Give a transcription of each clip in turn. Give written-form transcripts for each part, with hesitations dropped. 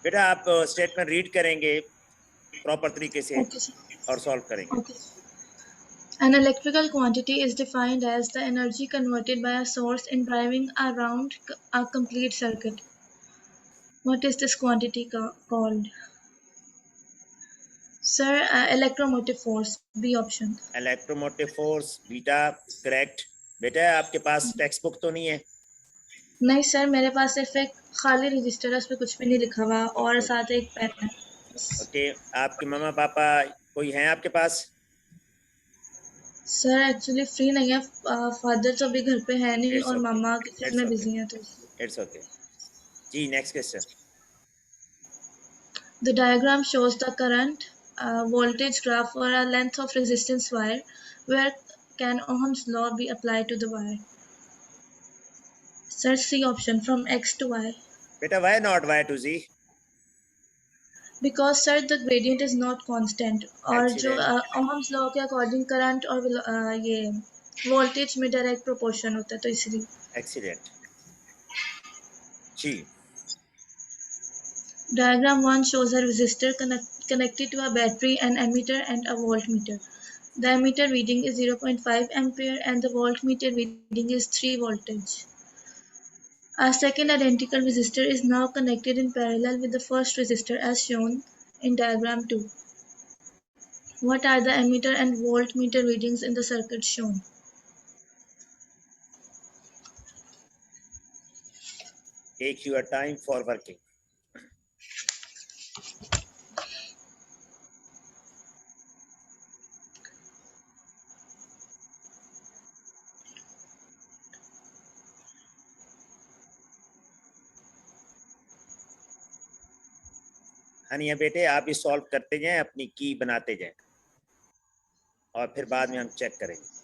बेटा आप statement read करेंगे प्रॉपर तरीके से Okay, sir. और सॉल्व करेंगे. Okay. An electrical quantity is defined as the energy converted by a source in driving around a complete circuit. What is this quantity called? Sir, electromotive force, B option. Electromotive force beta correct. बेटा आपके पास text book तो नहीं है? नहीं sir, मेरे पास सिर्फ एक खाली रजिस्टर है, उस पर कुछ भी नहीं लिखा हुआ और साथ एक पेन है. ओके. आपके मम्मा पापा कोई हैं आपके पास? सर एक्चुअली फ्री नहीं है, फादर तो अभी घर पे है नहीं इट्स और ओके. मामा किचन इट्स में ओके. बिजी हैं तो. It's okay. जी next question. The diagram shows the current voltage graph for a length of resistance wire. Where can Ohm's law be applied to the wire? Sir, C option, from X to Y. बेटा why not Y to Z? Because sir the gradient is not constant और जो excellent. Ohm's law के according current और ये voltage में direct proportion होता है तो इसलिए. Excellent. Ji. Diagram 1 shows a resistor connected to a battery, an ammeter and a voltmeter. The ammeter reading is 0.5 ampere and the voltmeter reading is 3 voltage. A second identical resistor is now connected in parallel with the first resistor as shown in diagram 2. What are the ammeter and voltmeter readings in the circuit shown? Take your time for working. Haniyeh बेटे आप ये solve करते जाएं, अपनी की बनाते जाएं और फिर बाद में हम चेक करेंगे.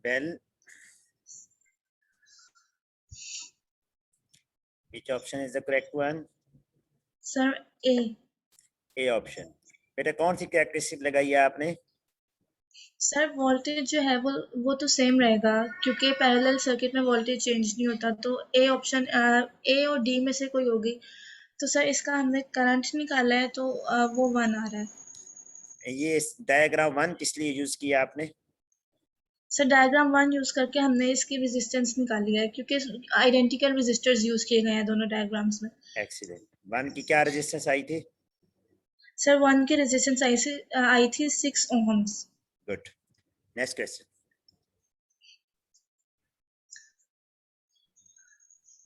Well, which option is the correct one? Sir, A. A option. बेटा कौन सी कैरेक्टरिस्टिक लगाई है आपने? सर वोल्टेज जो है वो तो सेम रहेगा क्योंकि पैरेलल सर्किट में वोल्टेज चेंज नहीं होता तो ए ऑप्शन ए और डी में से कोई होगी. तो सर इसका हमने करंट निकाला है तो वो 1 आ रहा है. ये डायग्राम 1 किस लिए यूज किया आपने? सर डायग्राम 1 यूज करके हमने इसकी रेजिस्टेंस निकाली है क्योंकि आइडेंटिकल रेजिस्टर्स यूज किए गए हैं दोनों डायग्राम्स में. एक्सीलेंट. 1 की क्या रेजिस्टेंस आई थी? सर 1 की रेजिस्टेंस आई थी 6 ohms. Good. Next question.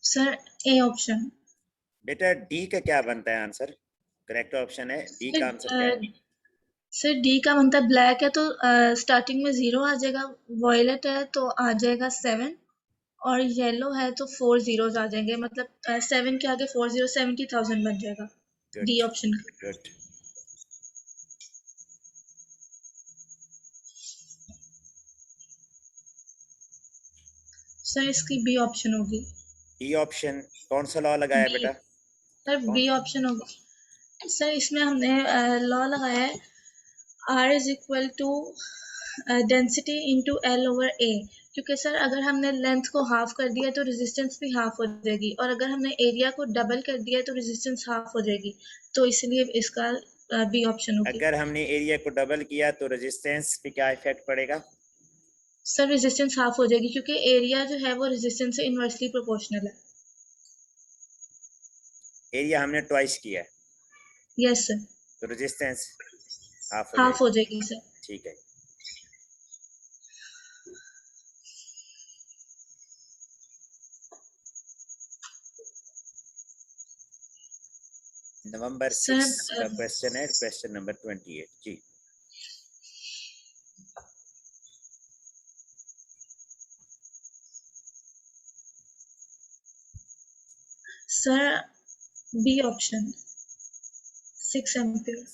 Sir A option. बेटा डी का क्या बनता है आंसर? करेक्ट ऑप्शन है डी का आंसर क्या है? सर डी का बनता है ब्लैक है तो स्टार्टिंग में 0 आ जाएगा, वॉयलेट है तो आ जाएगा 7 और येलो है तो 4 zeros आ जाएंगे, मतलब 7 के आगे 4 0 70,000 बन जाएगा. D option. गुड. सर इसकी बी ऑप्शन होगी. D option. कौन सा लॉ लगाया बी. बेटा? सर बी ऑप्शन होगी. सर इसमें हमने लॉ लगाया है R is equal to density into L over A, क्योंकि सर अगर हमने लेंथ को हाफ कर दिया तो रेजिस्टेंस भी हाफ हो जाएगी और अगर हमने एरिया को डबल कर दिया तो रेजिस्टेंस हाफ हो जाएगी, तो इसलिए इसका बी ऑप्शन होगी. अगर हमने एरिया को डबल किया तो रेजिस्टेंस पे क्या इफेक्ट पड़ेगा? सर रेजिस्टेंस हाफ हो जाएगी क्योंकि एरिया जो है वो रेजिस्टेंस से इनवर्सली प्रोपोर्शनल है. एरिया हमने ट्वाइस किया है. Yes sir. तो रेजिस्टेंस हाफ हो जाएगी सर. ठीक है. नवंबर 6 का क्वेश्चन है, क्वेश्चन नंबर 28. जी. Sir B option 6 ampere.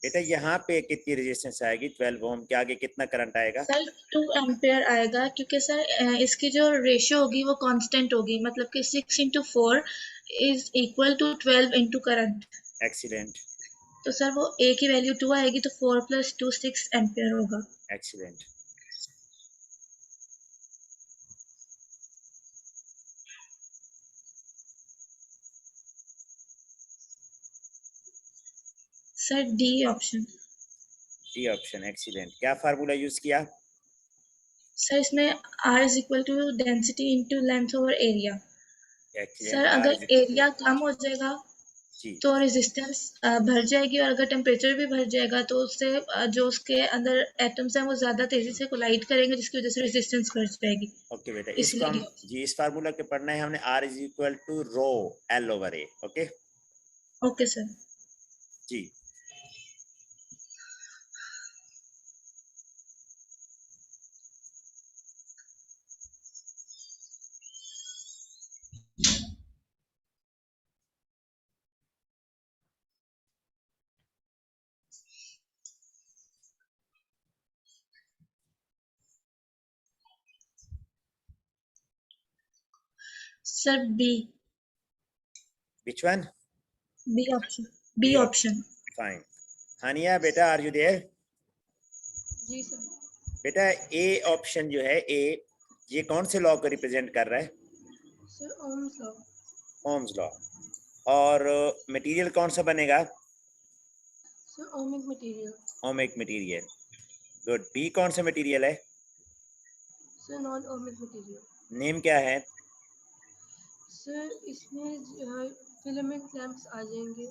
बेटा यहाँ पे कितनी रेजिस्टेंस आएगी? 12 ओम के आगे कितना करंट आएगा? सर 2 एम्पियर आएगा, क्योंकि सर इसकी जो रेशियो होगी वो कांस्टेंट होगी, मतलब कि 6 into 4 is equal to 12 into current. Excellent, तो सर वो ए की वैल्यू 2 आएगी, तो 4 + 2 6 एम्पियर होगा। Excellent. Sir D option. D option, excellent. क्या फार्मूला यूज किया? सर इसमें R is equal to density into length over area. Excellent. Sir R अगर इज इक्वल एरिया कम हो जाएगा जी, तो रेजिस्टेंस भर जाएगी, और अगर टेम्परेचर भी भर जाएगा तो उससे जो उसके अंदर एटम्स हैं वो ज्यादा तेजी से कोलाइड करेंगे, जिसकी वजह से रेजिस्टेंस बढ़ जाएगी। ओके बेटा, इसको इसलिए हम जी इस फार्मूला के पढ़ना है हमने। R is equal to rho L over A. Okay okay sir. जी। Sir B. Which one? B option. B B option, option. Fine. Haniya बेटा, आर यू देयर? जी सर। बेटा ए ऑप्शन जो है, ए, ये कौन से लॉ को रिप्रेजेंट कर रहा है? Sir Ohm's law. Ohm's law. और मटेरियल कौन सा बनेगा? Sir ohmic material. Ohmic material. Good. B कौन सा मटेरियल है? Sir non ohmic material. Name क्या है? सर इसमें फिलामेंट लैंप्स आ जाएंगे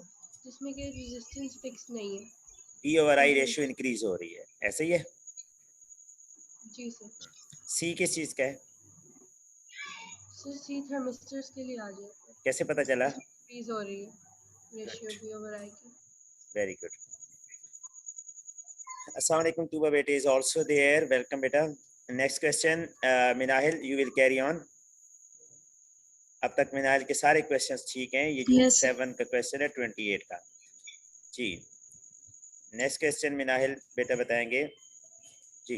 जिसमें कि रेजिस्टेंस फिक्स नहीं है। पी ओवर आई रेशियो इंक्रीज हो रही है, ऐसे ही है। जी सर। सी किस चीज का है? सर सी थर्मिस्टर्स के लिए आ जाएगा। कैसे पता चला? इंक्रीज हो रही है रेशियो पी ओवर आई की। Very good. अस्सलाम वालेकुम, तुबा बेटे इज आल्सो देयर। वेलकम बेटा। Next question, Minahil, you will carry on. अब तक मिनाहिल के सारे क्वेश्चंस ठीक हैं। ये यूनिट 7 का क्वेश्चन है, 28 का। जी, नेक्स्ट क्वेश्चन मिनाहिल बेटा बताएंगे जी।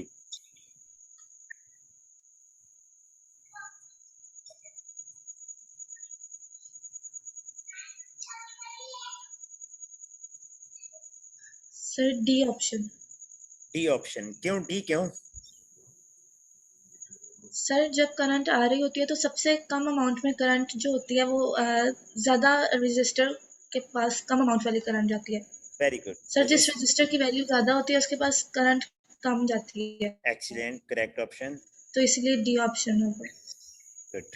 Sir D option. D option, क्यों डी, क्यों? सर जब करंट आ रही होती है तो सबसे कम अमाउंट में करंट जो होती है वो ज्यादा रेजिस्टर के पास कम अमाउंट वाली करंट जाती है। Very good. सर तो जिस इस रजिस्टर की वैल्यू ज्यादा होती है उसके पास करंट कम जाती है, एक्सीलेंट, करेक्ट ऑप्शन। तो इसलिए डी ऑप्शन होगा। Good.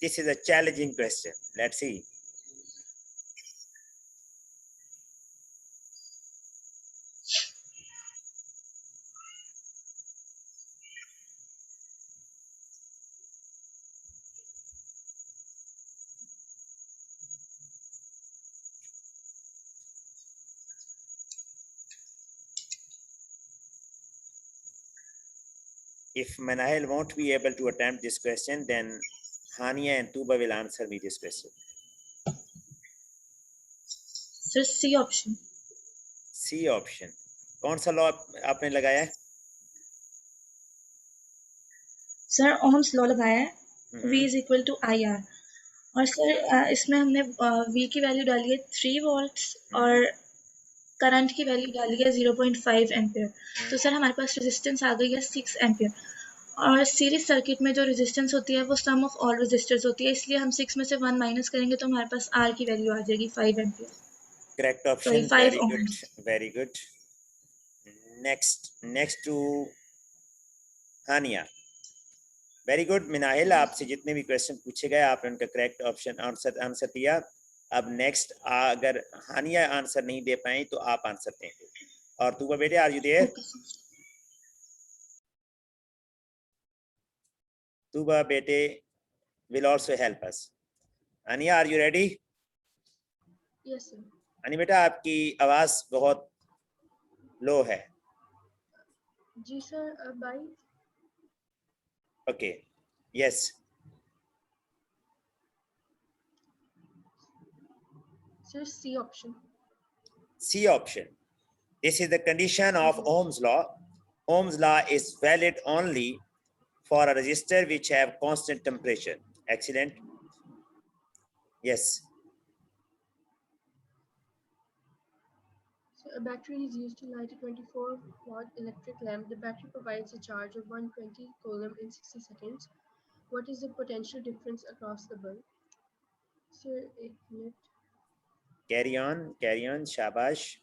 This is a challenging question, let's see. If Manahil won't be able to attempt this question, then Hania and Tuba will answer me this question. Sir C option. C option, कौन सा law आपने लगाया है? Sir Ohm's law लगाया है, V is equal to I R. और sir इसमें हमने V की वैल्यू डाली है 3 वोल्ट्स और करंट की वैल्यू डाली है 0.5 एम्पियर। तो सर हमारे पास रेजिस्टेंस आ गई है 6 एम्पियर। और सीरीज सर्किट में जो रेजिस्टेंस होती है वो सम ऑफ ऑल रेजिस्टर्स होती है, इसलिए हम 6 में से 1 माइनस करेंगे तो हमारे पास R की वैल्यू आ जाएगी 5 एम्पियर। Correct sorry option, 5 very good, ohms. Very good. Next to Hania. Very good Minahil, आपसे जितने भी क्वेश्चन पूछे गए आपने उनका करेक्ट ऑप्शन आंसर दिया। अब नेक्स्ट, अगर हानिया आंसर नहीं दे पाए तो आप आंसर देंगे। और तुबा बेटे, आर यू देयर? तुबा बेटे will also help us. Ania, are you ready? Yes sir. अनी बेटा, आपकी आवाज बहुत लो है। जी सर। अब आई? Okay. Yes. Sir, C option. C option. This is the condition of Ohm's law. Ohm's law is valid only for a resistor which have constant temperature. Excellent. Yes. So a battery is used to light a 24-watt electric lamp. The battery provides a charge of 120 coulomb in 60 seconds. What is the potential difference across the bulb? Sir, 1 minute. Carry on. Carry on. Shabash.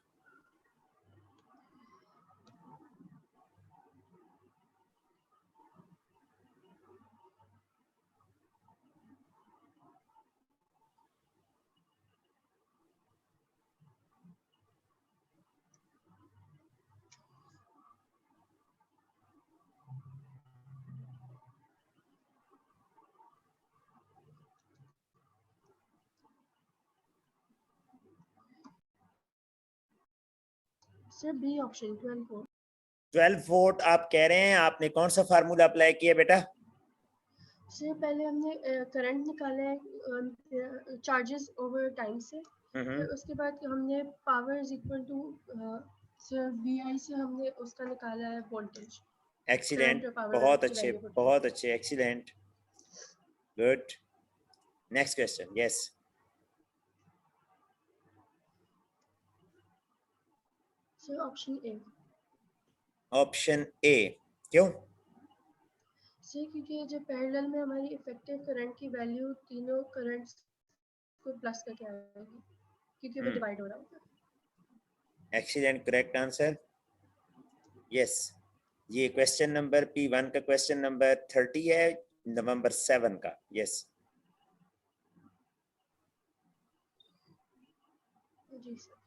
Sir, B option, 12 volt. 12 volt आप कह रहे हैं, आपने कौन सा formula apply किया बेटा? Sir पहले हमने करंट निकाला है चार्जेस ओवर टाइम से, फिर उसके बाद हमने power is equal to sir VI से हमने उसका निकाला है वोल्टेज. एक्सीलेंट, बहुत अच्छे, excellent, good. Next question. Yes. Sir option A. Option A, क्यों? सर क्योंकि जब पैरेलल में हमारी इफेक्टिव करंट की वैल्यू तीनों करंट्स को प्लस करके आएगी, क्योंकि वो डिवाइड हो रहा होगा. Excellent, correct answer. यस, ये क्वेश्चन नंबर P1 का क्वेश्चन नंबर 30 है, नवंबर 7 का. यस. जी sir.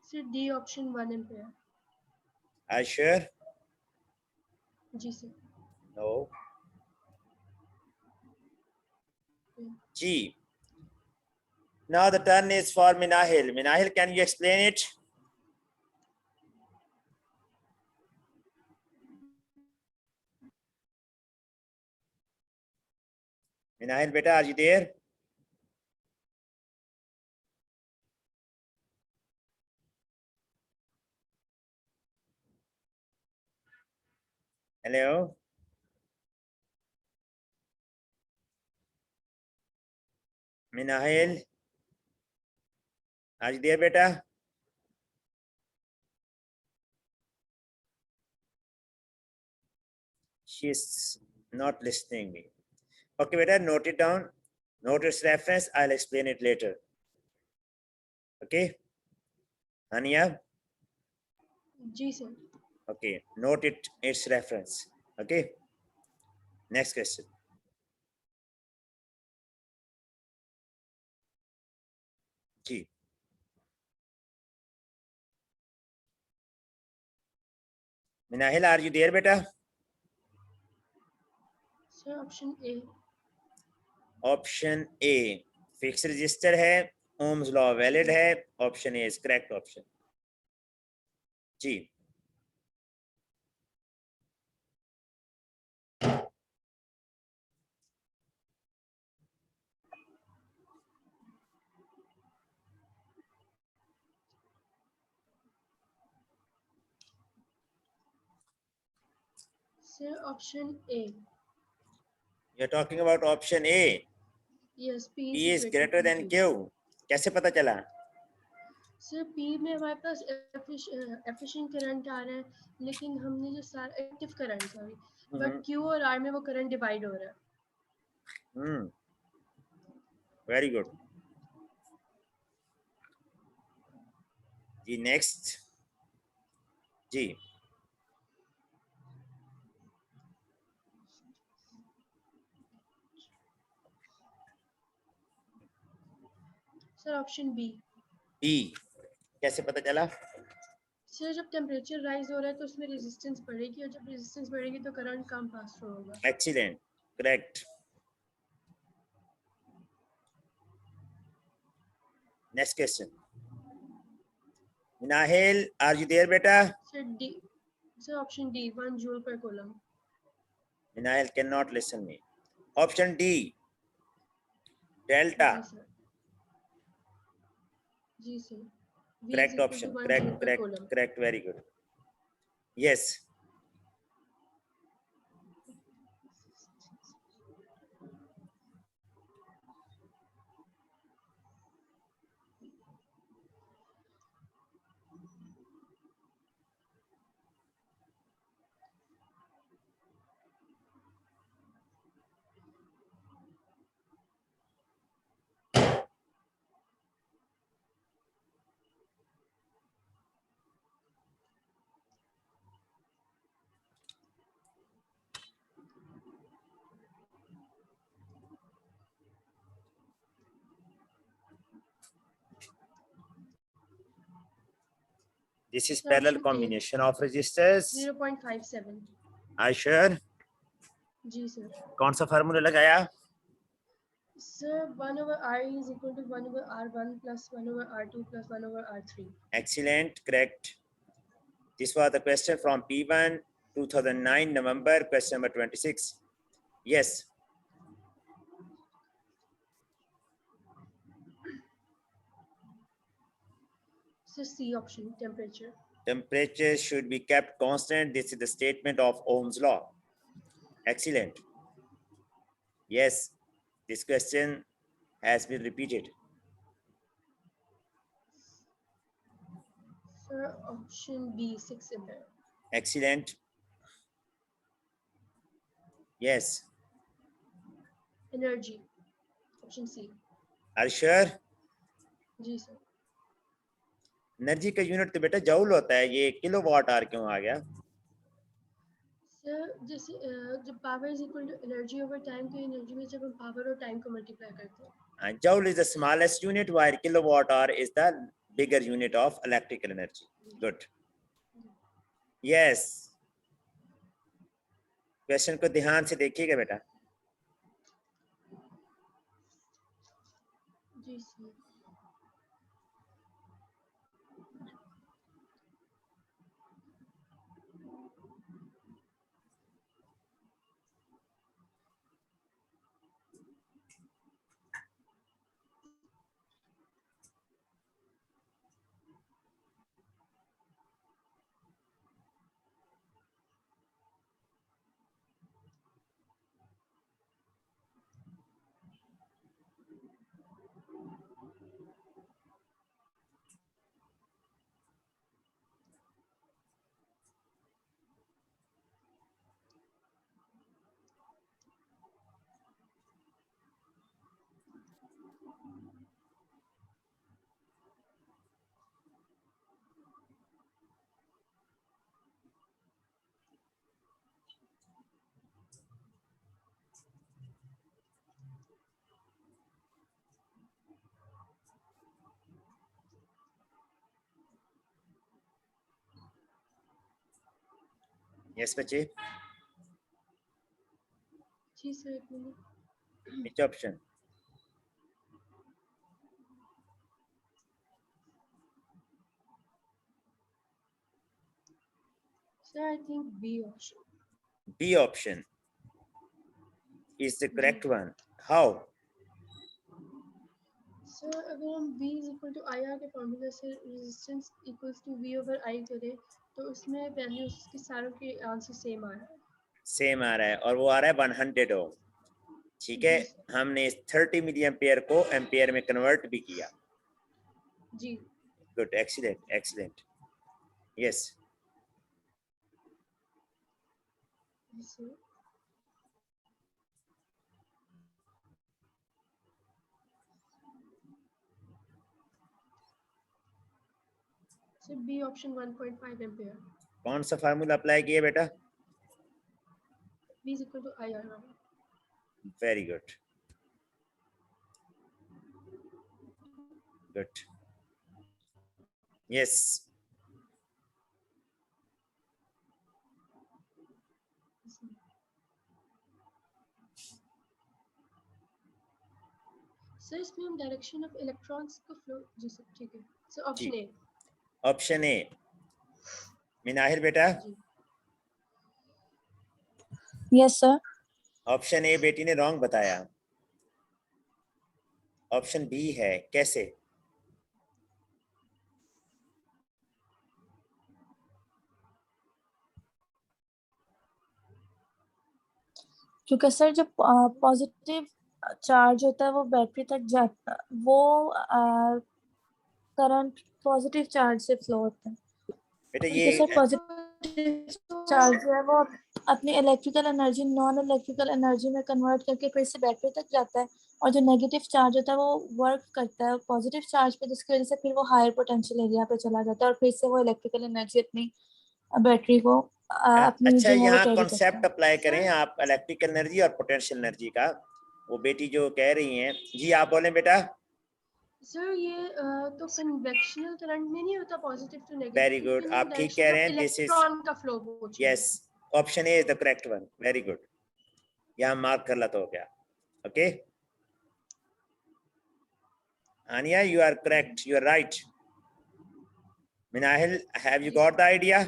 Sir D option 1 ampere. Are you sure? जी सर. No. G. Now the turn is for Minahil. Minahil, can you explain it? Minahil beta, are you there? Hello? Minahil? Are you there beta? She's not listening me. Okay beta, note it down. Note its reference. I'll explain it later. Okay? Ania? जी sir. Okay, note its reference. Okay? Next question. G. Minahil, are you there beta? Sir option A. Option A fix resistor है, Ohm's law valid है. Option A is correct option. जी. Sir, option A. You're talking about option A. Yes, P is greater than Q. कैसे पता चला? Sir P में हमारे पास efficient current आ रहा है, लेकिन हमने जो सारा active current sorry, but Q और R में वो करंट डिवाइड हो रहा है. Very good. जी नेक्स्ट. जी. Sir option B. बी कैसे पता चला? सर जब टेम्परेचर राइज हो रहा है तो उसमें रेजिस्टेंस बढ़ेगी और जब रेजिस्टेंस बढ़ेगी तो करंट कम पास थ्रू होगा. Excellent. Correct. Next question. Nahil, are you there, beta? Sir D, sir option D 1 joule per coulomb. Nahil cannot listen me. Option D. Delta. जी सर. जी sir. V is Correct equal option. to 1 Correct, joule per correct, coulomb. correct. Very good. Yes. This is Sir, parallel option A. combination of resistors. 0.57. Are you sure? जी sir. कौन सा formula लगाया? Sir, 1 over R is equal to 1 over R1 plus 1 over R2 plus 1 over R3. Excellent, correct. This was the question from P1 2009 November, question number 26. Yes. So C option, temperature. Temperature should be kept constant. This is the statement of Ohm's law. Excellent. Yes, this question has been repeated. Sir, option B 6 ampere. Excellent. Yes. Energy. Option C. Are you sure? जी sir. Energy का unit तो बेटा joule होता है, ये kilowatt hour क्यों आ गया? Sir जैसे जब power is equal to energy over time तो एनर्जी में जब हम पावर और टाइम को मल्टीप्लाई करते हैं. And joule is the smallest unit, while kilowatt hour is the bigger unit of electrical energy. Good. Yes. Question को ध्यान से देखिएगा बेटा. जी सर. Yes, बच्चे. जी सर एक minute. Which option? Sir, I think B option. B option is the correct one. How? Sir अगर हम V is equal to IR के फॉर्मूला से resistance equals to V over I करें तो उसमें values के सारों के आंसर सेम आ रहा है. सेम आ रहा है और वो आ रहा है 100 ओम. ठीक है, हमने इस 30 मिली एम्पियर को एम्पियर में कन्वर्ट भी किया. जी. Good, excellent, excellent. Yes. Sir. Sir B option 1.5 ampere. कौन सा फार्मूला अप्लाई किया बेटा? V is equal to IR. Very good, good. Yes. Sir इसमें हम डायरेक्शन ऑफ इलेक्ट्रॉन्स का फ्लो, जी सर ठीक है। Sir option A. Option A. Minahil बेटा। Yes sir. ऑप्शन ए बेटी ने रॉन्ग बताया। ऑप्शन बी है, कैसे? क्योंकि सर जब पॉजिटिव चार्ज होता है वो बैटरी तक जाता, वो करंट पॉजिटिव चार्ज से फ्लो होता है। बेटा क्योंकि ये सर पॉजिटिव चार्ज जो है वो अपनी electrical energy non electrical energy में कन्वर्ट करके फिर से बैटरी तक जाता है, और जो नेगेटिव चार्ज होता है वो वर्क करता है पॉजिटिव चार्ज पे, जिसकी वजह से फिर वो हायर पोटेंशियल एरिया पे चला जाता है और फिर से वो इलेक्ट्रिकल एनर्जी अपनी बैटरी को अपनी अच्छा, जो है वो यहाँ कैरी करता कॉन्सेप्ट है। अप्लाई करें आप इलेक्ट्रिकल एनर्जी और पोटेंशियल एनर्जी का। वो बेटी जो कह रही हैं, जी आप बोलें बेटा। सर ये तो कन्वेक्शनल करंट में नहीं होता positive to negative, very good, आप ठीक कह रहे हैं। दिस इज इलेक्ट्रॉन का फ्लो हो चाहिए। Yes, option A is the correct one. Very good, यहाँ मार्क गलत हो गया। Okay Aniya, you are correct, you are right. Minahil, have you got the idea?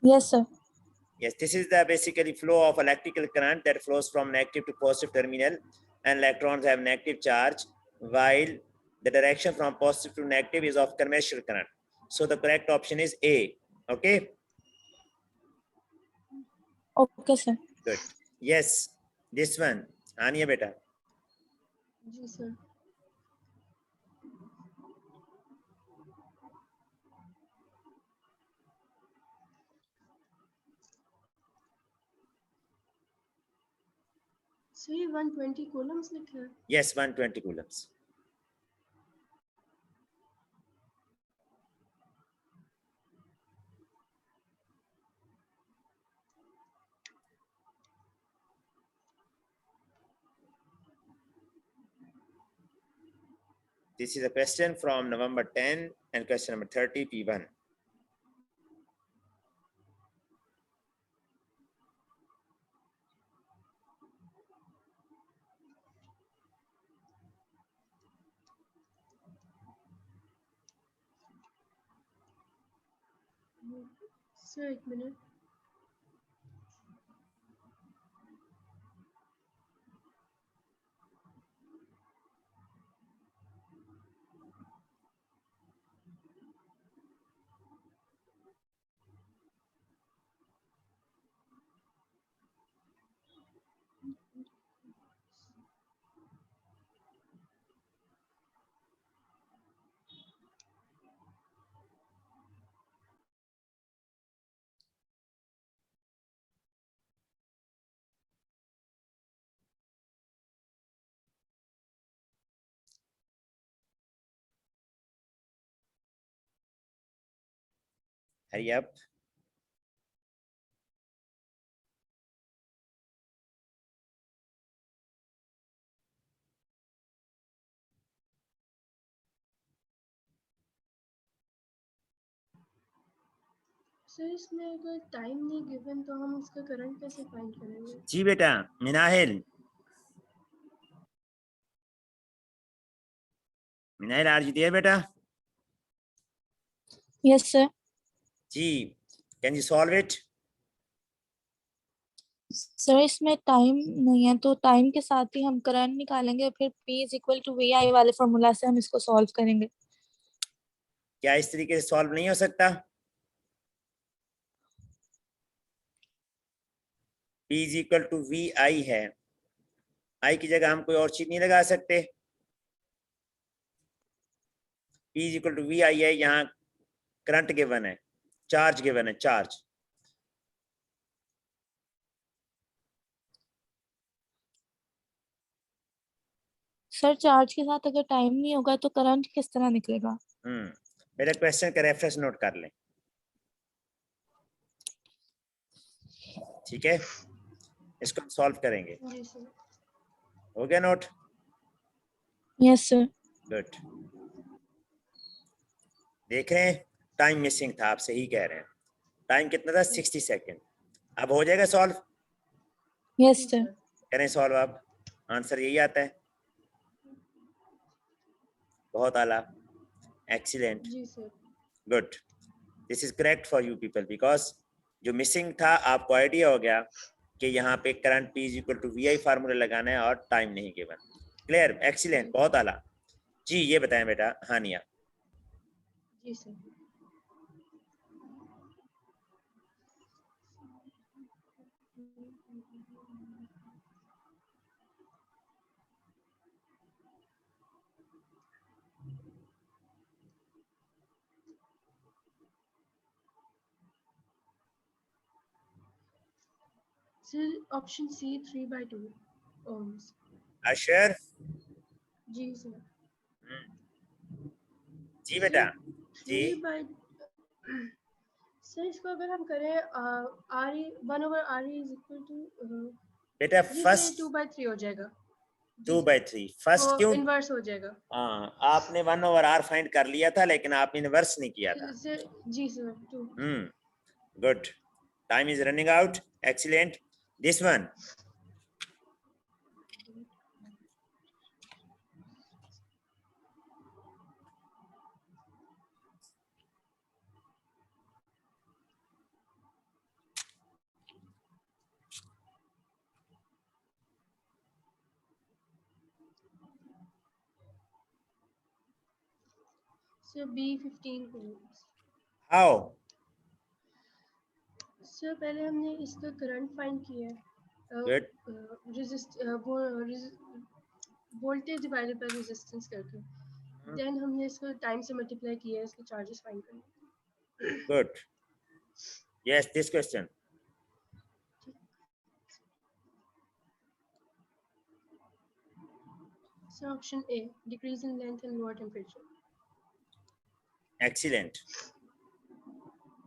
Yes sir. Yes, this is the basically flow of electrical current that flows from negative to positive terminal, and electrons have negative charge, while the direction from positive to negative is of conventional current. So the correct option is A. Okay. Okay sir. Good. Yes, this one, Ania beta. जी sir. सर ये 120 Coulomb's लिखा है। Yes, 120 coulombs. This is a question from November 10 and question number 30, P1. Sir एक minute. Hurry up. Sir इसमें अगर time नहीं given तो हम इसका करंट कैसे फाइंड करेंगे? जी बेटा, Minahil. Minahil, are you there बेटा? Yes sir. जी, can you solve it? Sir इसमें टाइम नहीं है तो टाइम के साथ ही हम करंट निकालेंगे, फिर P is equal to VI वाले फॉर्मूला से हम इसको सॉल्व करेंगे। क्या इस तरीके से सॉल्व नहीं हो सकता? P is equal to VI है, I की जगह हम कोई और चीज नहीं लगा सकते। P is equal to VI है, यहाँ करंट गिवन है, चार्ज गिवन है, चार्ज। सर चार्ज के साथ अगर टाइम नहीं होगा तो करंट किस तरह निकलेगा? मेरे क्वेश्चन का रेफरेंस नोट कर लें, ठीक है? इसको हम सॉल्व करेंगे। जी सर। हो गया नोट? Yes sir. गुड। देख रहे हैं, टाइम मिसिंग था, आप सही कह रहे हैं। टाइम कितना था? 60 सेकेंड। अब हो जाएगा सॉल्व? Yes sir. करें सॉल्व आप। आंसर यही आता है। बहुत आला, एक्सीलेंट, जी sir. Good. This is correct for you people, because जो मिसिंग था आपको आइडिया हो गया कि यहाँ पे current P equal to VI formula लगाना है और टाइम नहीं गिवन। क्लियर, एक्सीलेंट, बहुत आला। जी ये बताएं बेटा हानिया। जी sir. Sir option C 3/2 ohms। Ashar. जी सर। जी बेटा। जी 3 सर इसको अगर हम करें RE 1/RE is equal to बेटा ये सर फर्स्ट 2/3 हो जाएगा। जी 2/3 सर, फर्स्ट वो क्यों? इन्वर्स हो जाएगा। हाँ, आपने 1/r फाइंड कर लिया था लेकिन आपने इन्वर्स नहीं किया था। सर जी sir 2। Good. Time is running out, excellent. This one. Sir B15 ohms। How? Sir पहले हमने इसका करंट फाइंड किया है। Good. Voltage divided by resistance करके। देन हमने इसको टाइम से मल्टीप्लाई किया है इसके चार्जेस फाइंड करने। Good. Yes, this question. Sir option A decrease in length and lower temperature. Excellent.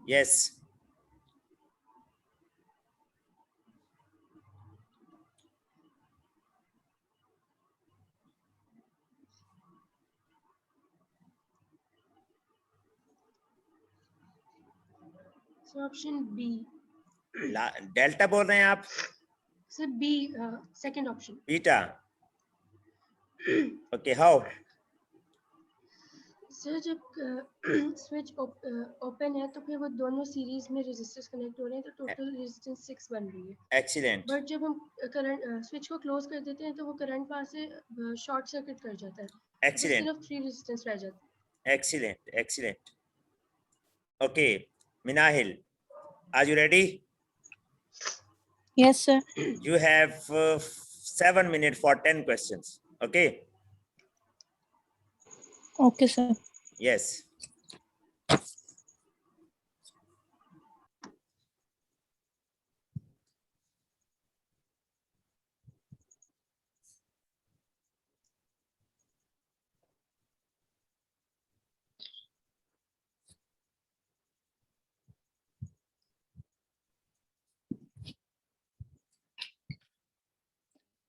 Yes. Sir option B. Delta बोल रहे हैं आप? Sir B second option. Beta. Okay, how? Sir जब स्विच ओपन है तो फिर वो दोनों सीरीज में रेजिस्टेंस कनेक्ट हो रहे हैं तो टोटल रेजिस्टेंस 6 बन रही है। एक्सीलेंट। बट जब हम करंट स्विच को क्लोज कर देते हैं तो वो करंट वहां से शॉर्ट सर्किट कर जाता है। तो एक्सीलेंट, सिर्फ 3 रेजिस्टेंस रह जाते हैं। Excellent, excellent. Okay Minahil, are you ready? Yes sir. You have 7 minutes for 10 questions. Okay? Okay sir. Yes.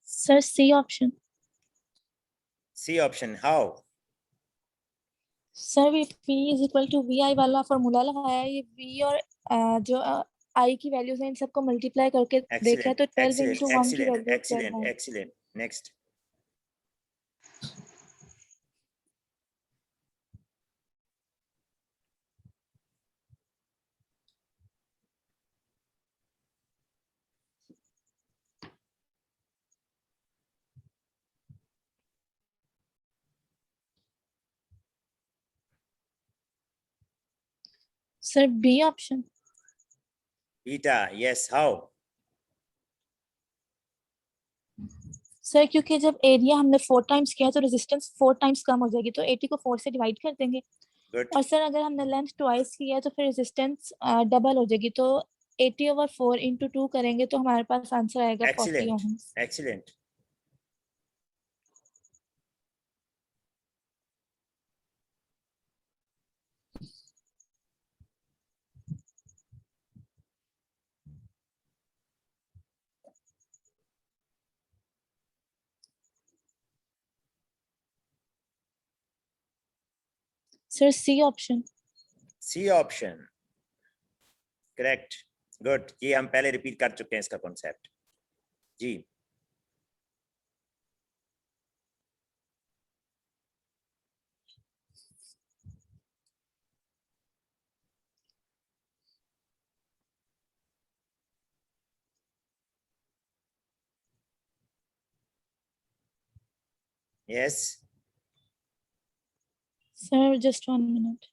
Sir C option. C option, how? Sir भी P is equal to VI वाला formula लगाया है। ये V और जो I की values हैं इन सबको मल्टीप्लाई करके देखा है Excellent, तो 12 excellent, into 1 की excellent, वैल्यू 12 excellent, है। excellent. Next. Sir B option. Beta, yes, how? Sir क्योंकि जब एरिया हमने 4 टाइम्स किया तो रेजिस्टेंस 4 टाइम्स कम हो जाएगी तो 80 को 4 से डिवाइड कर देंगे। Good. और सर अगर हमने लेंथ ट्वाइस किया तो फिर रेजिस्टेंस डबल हो जाएगी तो 80/4 into 2 करेंगे तो हमारे पास आंसर आएगा 40 Excellent, ohms। excellent. Sir C option. C option. Correct, good, ये हम पहले रिपीट कर चुके हैं इसका कॉन्सेप्ट जी। Yes Sir, just 1 minute.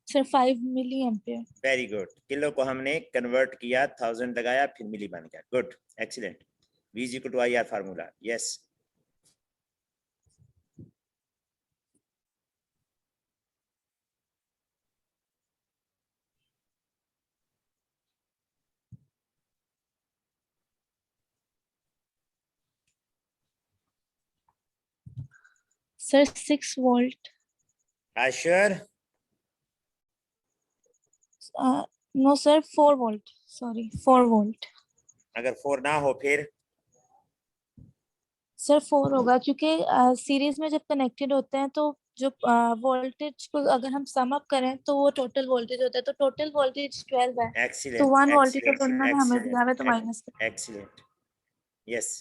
Sir, 5 milliampere. Very good, kilo को हमने कन्वर्ट किया, 1000 लगाया, फिर मिली बन गया, good, excellent. V is equal to IR formula, yes. Sir, 6 volt. Sure? No, sir, 4 volt. Sorry, 4 volt. अगर 4 ना हो फिर? सर 4 होगा, क्योंकि सीरीज में जब कनेक्टेड होते हैं तो जो वोल्टेज को अगर हम सम अप करें तो वो टोटल वोल्टेज होता है, तो टोटल वोल्टेज 12 है। Excellent, तो 1 वोल्टेज तो excellent, दोनों में हमें दिया हुआ है, तो excellent, minus excellent, yes।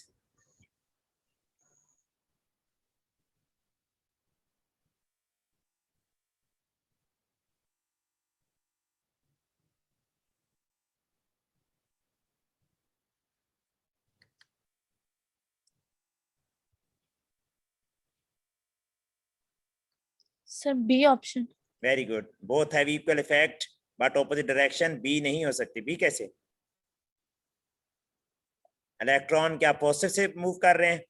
Sir B option. Very good, both have equal effect but opposite direction, B नहीं हो सकती। बी कैसे? इलेक्ट्रॉन क्या पॉजिटिव से मूव कर रहे हैं?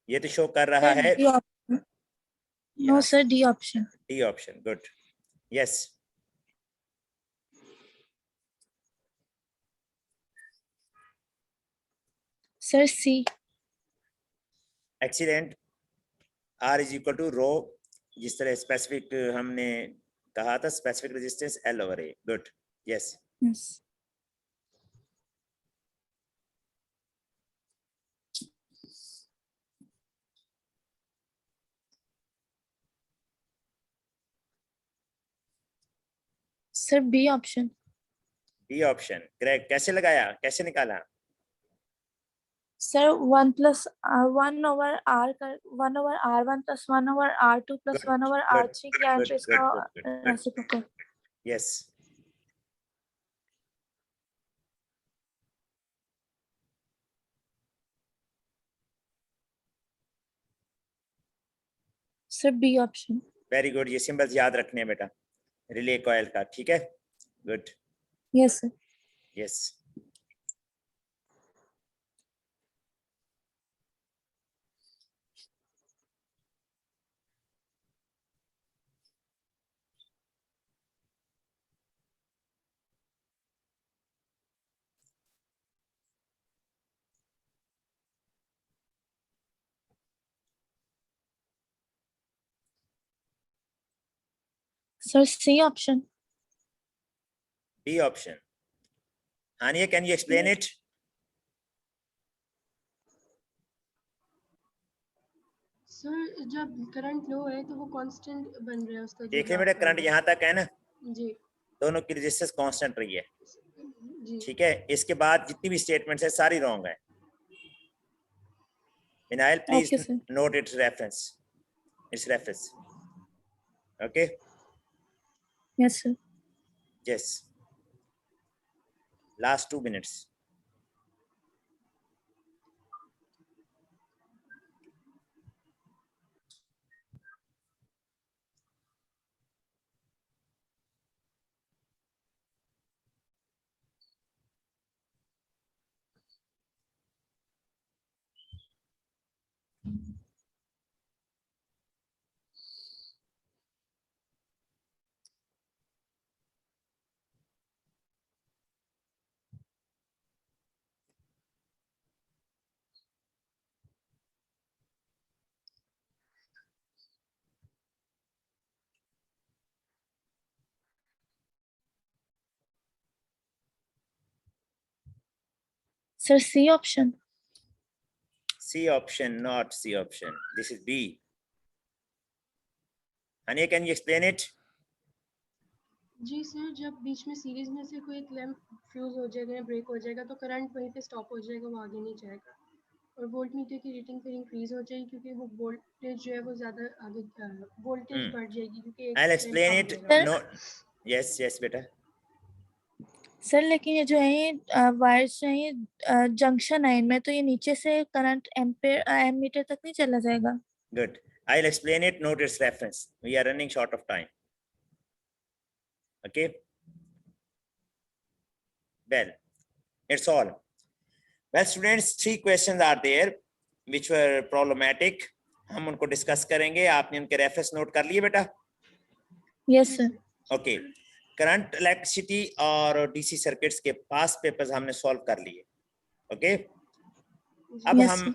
ये तो शो कर रहा है। No sir, D option. D option, good, yes. Sir C. Excellent. R is equal to rho, जिस तरह स्पेसिफिक हमने कहा था, specific resistance L over A, good, yes. Yes. Sir B option. B option correct. कैसे लगाया, कैसे निकाला? Sir 1/1/R1 + 1/R2 + 1/R3 किया है, तो इसका reciprocal. Yes. Sir B option. Very good, ये सिंबल्स याद रखने हैं बेटा, रिले कॉइल का, ठीक है, good, yes sir. Yes. Sir C option. D option. Haniya, can you explain it? Sir जब करंट लो है तो वो कांस्टेंट बन रहा है उसका। देखिए बेटा, करंट यहाँ तक है ना जी, दोनों की रेजिस्टेंस कांस्टेंट रही है, जी, ठीक है। इसके बाद जितनी भी स्टेटमेंट्स है सारी रॉन्ग है। Vinyl please okay sir. Note it's reference, it's reference, okay, yes sir. Yes. Last 2 minutes। Sir, C option. C option, not C option. This is B. Ania, can you explain it? जी sir, जब बीच में series में से कोई एक lamp fuse हो जाएगा या ब्रेक हो जाएगा तो करंट वहीं पे स्टॉप हो जाएगा, वो आगे नहीं जाएगा और वोल्ट मीटर की रीडिंग फिर इंक्रीज हो जाएगी क्योंकि वो वोल्टेज जो है वो ज्यादा आगे वोल्टेज बढ़ जाएगी क्योंकि एक I'll current explain come it. हो जाएगा। No. Yes, yes, beta. Sir लेकिन ये जो है ये वायर्स जो है ये जंक्शन है, इनमें तो ये नीचे से करंट एम्पेयर एमीटर तक नहीं चला जाएगा। Good. I'll explain it. Note its reference. We are running short of time. Okay. Well, it's all. Well, students, 3 questions are there which were problematic. हम उनको डिस्कस करेंगे. आपने उनके रेफरेंस नोट कर लिए बेटा? Yes sir. Okay. Current, electricity और DC circuits के पास पेपर्स हमने सॉल्व कर लिए. ओके. अब Yes, हम sir.